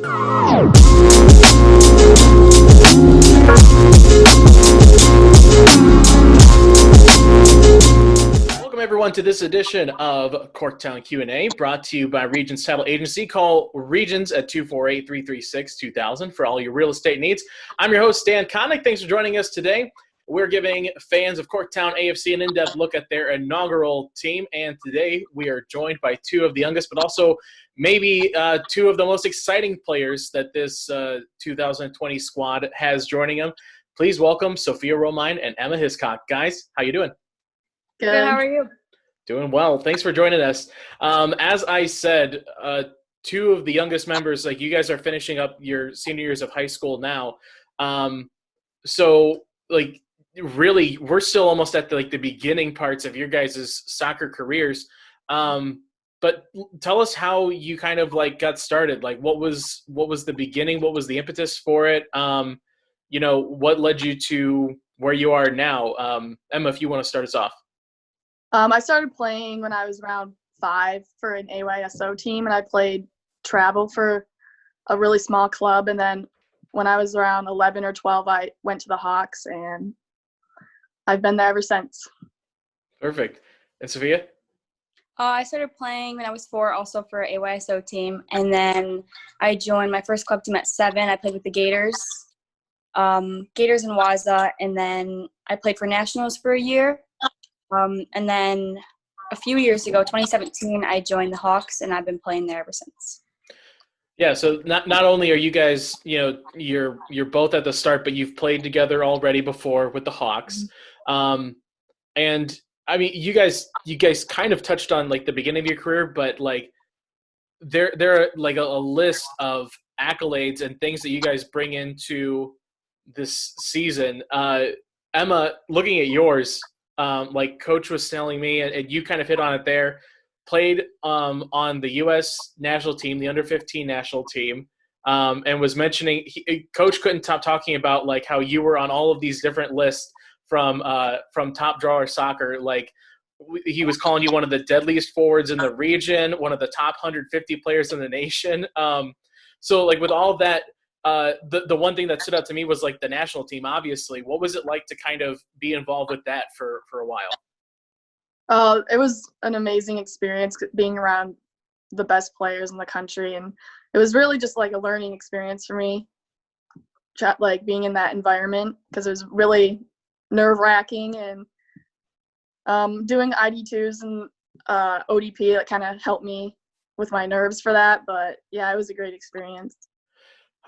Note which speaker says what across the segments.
Speaker 1: Welcome everyone to this edition of Corktown Q&A, brought to you by Regions Title Agency. Call Regions at 248-336-2000 for all your real estate needs. I'm your host, Dan Kotnik. Thanks for joining us today. We're giving fans of Corktown AFC an in-depth look at their inaugural team, and today we are joined by two of the youngest, but also maybe two of the most exciting players that this 2020 squad has joining them. Please welcome Sophia Romine and Emma Hiscock. Guys, how you doing?
Speaker 2: Good. How are you?
Speaker 1: Doing well. Thanks for joining us. As I said, two of the youngest members, like you guys are finishing up your senior years of high school now. So like really, we're still almost at the beginning parts of your guys' soccer careers. But tell us how you kind of got started. Like what was the beginning? What was the impetus for it? What led you to where you are now? Emma, if you want to start us off.
Speaker 2: I started playing when I was around 5 for an AYSO team, and I played travel for a really small club. And then when I was around 11 or 12, I went to the Hawks, and I've been there ever since.
Speaker 1: Perfect. And Sophia?
Speaker 3: I started playing when I was 4, also for an AYSO team. And then I joined my first club team at 7. I played with the Gators in Waza. And then I played for Nationals for a year. And then a few years ago, 2017, I joined the Hawks, and I've been playing there ever since.
Speaker 1: Yeah, so not only are you guys, you're both at the start, but you've played together already before with the Hawks. And I mean, you guys kind of touched on the beginning of your career, but there are a list of accolades and things that you guys bring into this season. Emma, looking at yours, Coach was telling me, and you kind of hit on it there, played on the U.S. national team, the under-15 national team, and was mentioning Coach couldn't stop talking about how you were on all of these different lists from Top Drawer Soccer. He was calling you one of the deadliest forwards in the region, one of the top 150 players in the nation. So with all of that, the one thing that stood out to me was the national team, obviously. What was it like to kind of be involved with that for a while?
Speaker 2: It was an amazing experience being around the best players in the country, and it was really just a learning experience for me, being in that environment, because it was really nerve-wracking, and doing ID2s and ODP that kind of helped me with my nerves for that. But yeah, it was a great experience.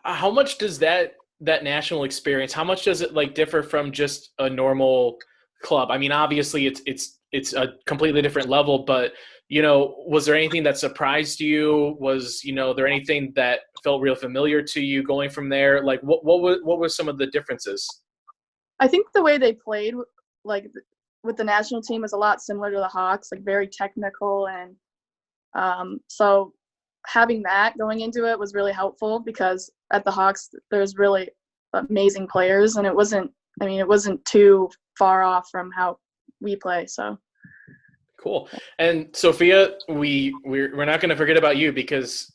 Speaker 1: How much does that national experience, how much does it differ from just a normal club? I mean, obviously it's a completely different level, but was there anything that surprised you? Was there anything that felt real familiar to you going from there? What were some of the differences?
Speaker 2: I think the way they played with the national team was a lot similar to the Hawks, very technical, and so having that going into it was really helpful, because at the Hawks there's really amazing players, and it wasn't too far off from how we play. So
Speaker 1: cool. And Sophia, we're not going to forget about you, because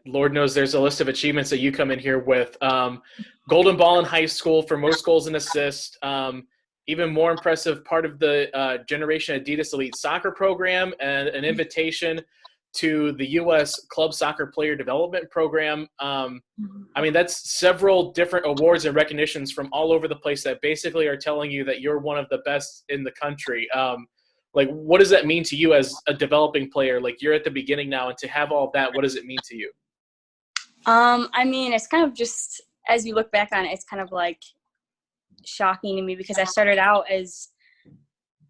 Speaker 1: Lord knows there's a list of achievements that you come in here with. Golden Ball in high school for most goals and assists. Even more impressive, part of the Generation Adidas Elite Soccer program, and an invitation to the U.S. Club Soccer Player Development Program. I mean, that's several different awards and recognitions from all over the place that basically are telling you that you're one of the best in the country. What does that mean to you as a developing player? You're at the beginning now, and to have all of that, what does it mean to you?
Speaker 3: I mean, it's kind of just, as you look back on it, it's kind of shocking to me, because I started out as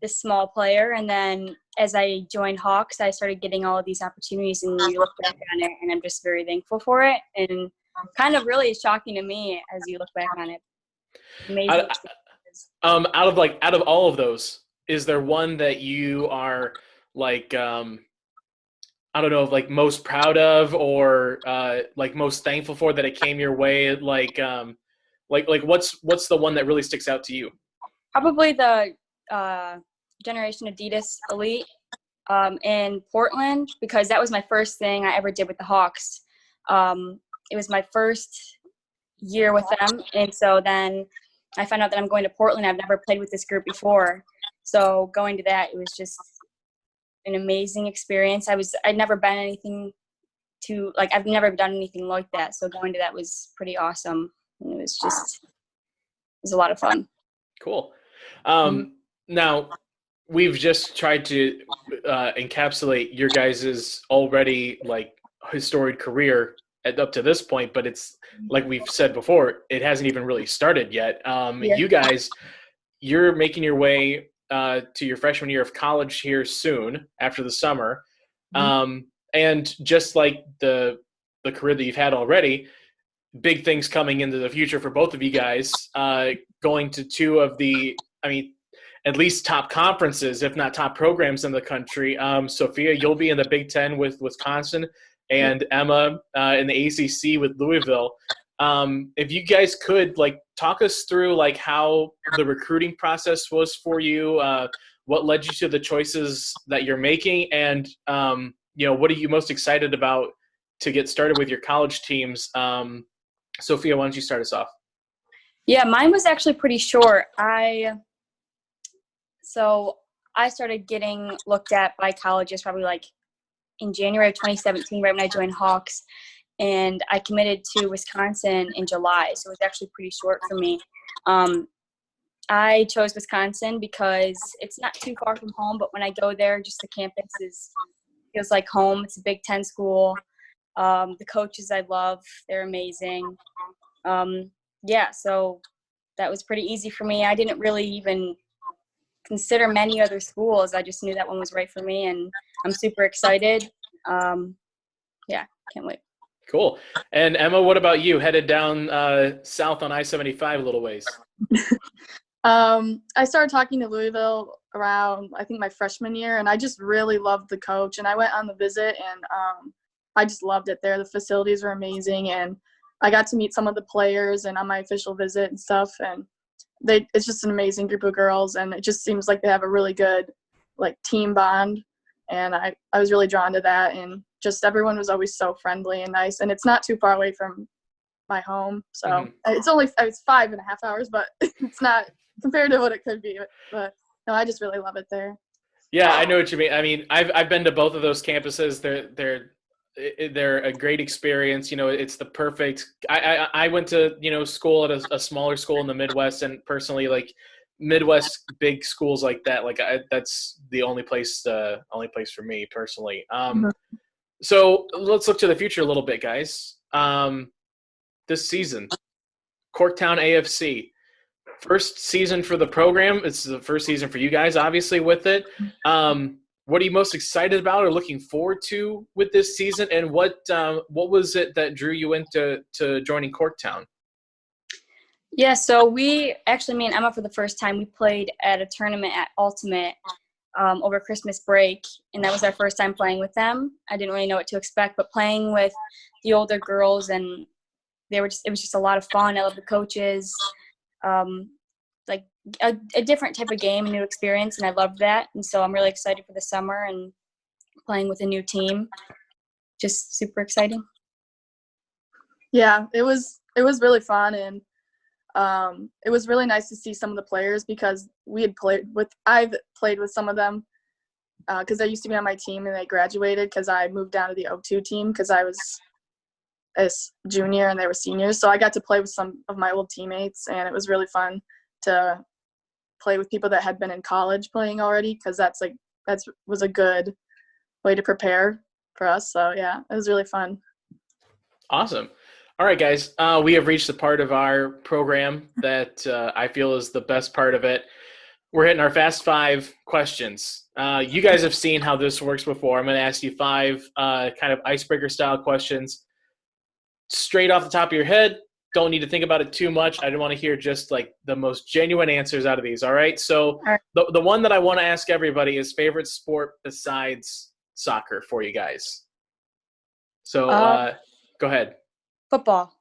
Speaker 3: this small player, and then as I joined Hawks, I started getting all of these opportunities, and you look back on it, and I'm just very thankful for it, and kind of really shocking to me as you look back on it. Amazing.
Speaker 1: Out of all of those, is there one that you are I don't know, most proud of, or most thankful for that it came your way? What's the one that really sticks out to you?
Speaker 3: Probably the Generation Adidas Elite in Portland, because that was my first thing I ever did with the Hawks. it was my first year with them, and so then I found out that I'm going to Portland. I've never played with this group before, so going to that, it was just an amazing experience. I'd never been anything I've never done anything like that, so going to that was pretty awesome, and it was a lot of fun.
Speaker 1: Cool. Now, we've just tried to encapsulate your guys' already like historic career up to this point, but it's like we've said before, it hasn't even really started yet. You guys, you're making your way to your freshman year of college here soon after the summer. And just like the career that you've had already, big things coming into the future for both of you guys, going to two of the, at least top conferences, if not top programs in the country. Sophia, you'll be in the Big Ten with Wisconsin, and Emma in the ACC with Louisville. If you guys could talk us through how the recruiting process was for you, what led you to the choices that you're making, and what are you most excited about to get started with your college teams? Sophia, why don't you start us off?
Speaker 3: Yeah, mine was actually pretty short. So I started getting looked at by colleges probably in January of 2017, right when I joined Hawks, and I committed to Wisconsin in July, so it was actually pretty short for me. I chose Wisconsin because it's not too far from home, but when I go there, just the campus feels like home. It's a Big Ten school. The coaches I love, they're amazing. So that was pretty easy for me. I didn't really even consider many other schools. I just knew that one was right for me, and I'm super excited. Can't wait.
Speaker 1: Cool. And Emma, what about you? Headed down south on I-75 a little ways.
Speaker 2: I started talking to Louisville around, I think, my freshman year, and I just really loved the coach. And I went on the visit, and I just loved it there. The facilities were amazing, and I got to meet some of the players and on my official visit and stuff. And it's just an amazing group of girls, and it just seems like they have a really good team bond. And I was really drawn to that, and just everyone was always so friendly and nice. And it's not too far away from my home, so it's 5.5 hours, but it's not compared to what it could be. But no, I just really love it there.
Speaker 1: Yeah, I know what you mean. I've been to both of those campuses. They're a great experience. It's the perfect. I went to school at a smaller school in the Midwest, and personally, Midwest big schools like that, that's the only place for me personally. So let's look to the future a little bit, guys. This season, Corktown AFC, first season for the program. It's the first season for you guys, obviously, with it. What are you most excited about or looking forward to with this season? And what was it that drew you into joining Corktown?
Speaker 3: Yeah, so me and Emma, for the first time, we played at a tournament at Ultimate over Christmas break, and that was our first time playing with them. I didn't really know what to expect, but playing with the older girls, and it was just a lot of fun. I love the coaches, a different type of game, a new experience, and I loved that. And so I'm really excited for the summer and playing with a new team. Just super exciting.
Speaker 2: Yeah, it was really fun, and it was really nice to see some of the players because I've played with some of them because they used to be on my team and they graduated because I moved down to the O2 team because I was a junior and they were seniors. So I got to play with some of my old teammates, and it was really fun to play with people that had been in college playing already because that was a good way to prepare for us. So yeah, it was really fun.
Speaker 1: Awesome. All right, guys, we have reached the part of our program that I feel is the best part of it. We're hitting our Fast 5 questions. You guys have seen how this works before. I'm going to ask you 5 kind of icebreaker-style questions. Straight off the top of your head, don't need to think about it too much. I don't want to hear just the most genuine answers out of these, all right? So the one that I want to ask everybody is favorite sport besides soccer for you guys. So go ahead.
Speaker 3: Football,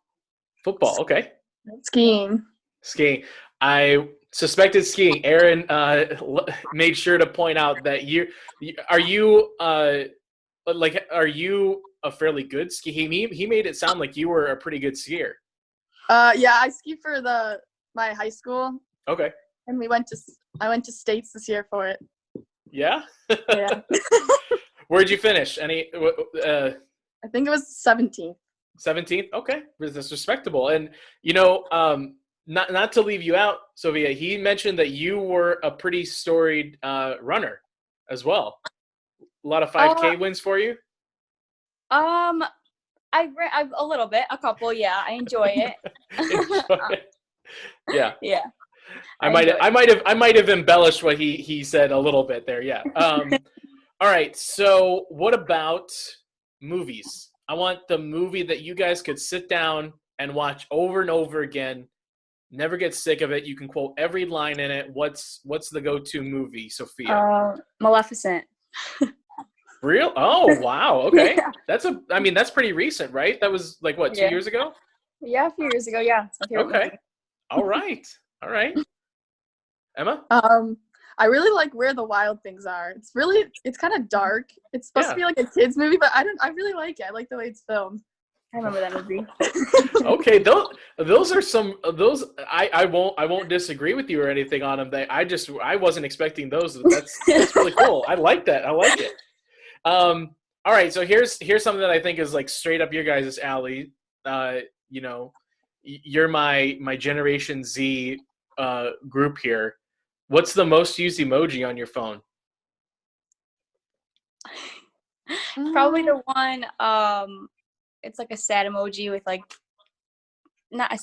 Speaker 1: okay.
Speaker 2: Skiing.
Speaker 1: I suspected skiing. Aaron made sure to point out that are you a fairly good ski. He made it sound like you were a pretty good skier.
Speaker 2: Yeah, I skied for my high school.
Speaker 1: Okay.
Speaker 2: And I went to states this year for it.
Speaker 1: Yeah.
Speaker 2: Yeah.
Speaker 1: Where'd you finish?
Speaker 2: I think it was 17th.
Speaker 1: 17th. Okay, that's respectable. And not to leave you out, Sophia. He mentioned that you were a pretty storied runner as well. A lot of 5K wins for you.
Speaker 3: I've a little bit, a couple. Yeah, I enjoy it.
Speaker 1: Yeah.
Speaker 3: Yeah.
Speaker 1: I might have embellished what he said a little bit there. Yeah. All right. So what about movies? I want the movie that you guys could sit down and watch over and over again. Never get sick of it. You can quote every line in it. What's the go-to movie, Sophia?
Speaker 3: Maleficent.
Speaker 1: Real? Oh, wow. Okay.
Speaker 3: Yeah.
Speaker 1: That's pretty recent, right? That was like what, 2 years ago?
Speaker 3: Yeah, a few years ago. Yeah. It's my favorite
Speaker 1: Okay.
Speaker 3: movie.
Speaker 1: All right. Emma?
Speaker 2: I really like Where the Wild Things Are. It's kind of dark. It's supposed to be like a kids movie, but I really like it. I like the way it's filmed.
Speaker 3: I remember that movie.
Speaker 1: Okay, those are some of those. I won't disagree with you or anything on them. I wasn't expecting those. That's really cool. I like that. I like it. All right, so here's something that I think is like straight up your guys' alley. You're my Generation Z group here. What's the most used emoji on your phone?
Speaker 3: Probably the one. It's like a sad emoji with like. Not a,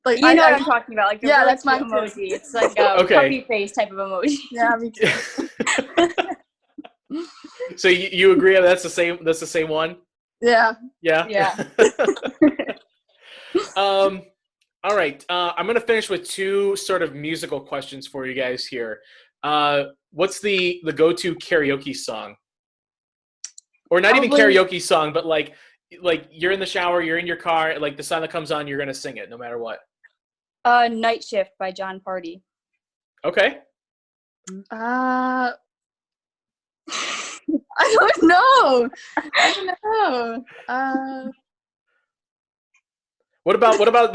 Speaker 2: like
Speaker 3: you know what I'm talking about, like the really
Speaker 2: that's my
Speaker 3: emoji. It's like a puppy face type of emoji.
Speaker 2: Yeah, me too.
Speaker 1: So you agree that's the same? That's the same one?
Speaker 2: Yeah.
Speaker 1: Yeah.
Speaker 3: Yeah.
Speaker 1: All right. I'm gonna finish with two sort of musical questions for you guys here. What's the go-to karaoke song? Or not even karaoke song, but like you're in the shower, you're in your car, like the song that comes on, you're gonna sing it no matter what.
Speaker 3: Night Shift by John Party.
Speaker 1: Okay.
Speaker 2: I don't know.
Speaker 1: What about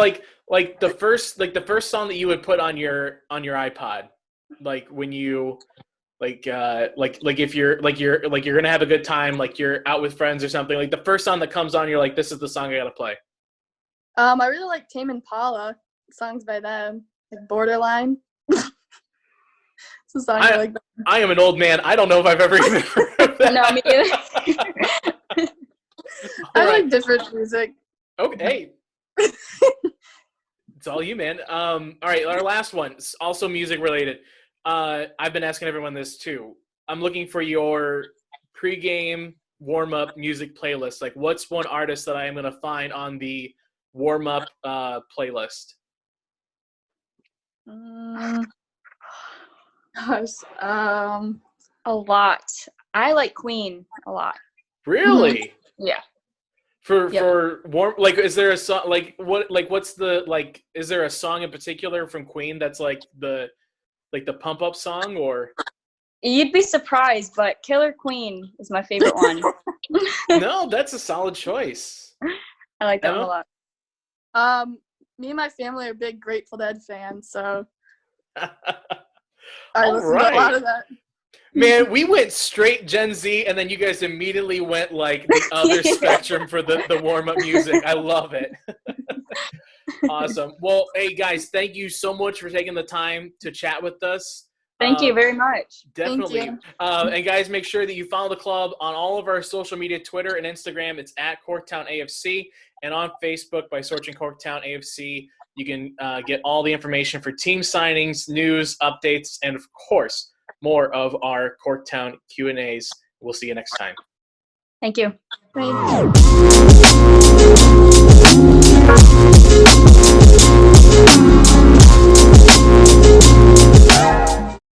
Speaker 1: like the first song that you would put on your iPod, like when you like if you're gonna have a good time, like you're out with friends or something, like the first song that comes on, you're like, this is the song I gotta play.
Speaker 2: I really like Tame Impala songs by them, like Borderline. It's a song I like.
Speaker 1: I am an old man. I don't know if I've ever even heard of that.
Speaker 3: No, me either.
Speaker 2: I like different music.
Speaker 1: Okay. It's all you, man. All right, our last one. It's also music related. I've been asking everyone this too. I'm looking for your pregame warm-up music playlist. Like, what's one artist that I am going to find on the warm-up playlist?
Speaker 2: Gosh,
Speaker 3: a lot. I like Queen a lot.
Speaker 1: Really?
Speaker 3: Yeah.
Speaker 1: For warm, like, is there a song, what's the, is there a song in particular from Queen that's like the pump up song, or?
Speaker 3: You'd be surprised, but Killer Queen is my favorite one.
Speaker 1: No, that's a solid choice.
Speaker 3: I like that one a lot.
Speaker 2: Me and my family are big Grateful Dead fans, so I listen to a lot of that.
Speaker 1: Man, we went straight Gen Z, and then you guys immediately went like the other spectrum for the warm-up music. I love it. Awesome. Well, hey, guys, thank you so much for taking the time to chat with us.
Speaker 3: Thank you very much.
Speaker 1: Definitely.
Speaker 2: Thank you.
Speaker 1: And, guys, make sure that you follow the club on all of our social media, Twitter and Instagram. It's at Corktown AFC. And on Facebook by searching Corktown AFC. You can get all the information for team signings, news, updates, and, of course, more of our Corktown Q&As. We'll see you next time.
Speaker 3: Thank you.
Speaker 2: Thank you.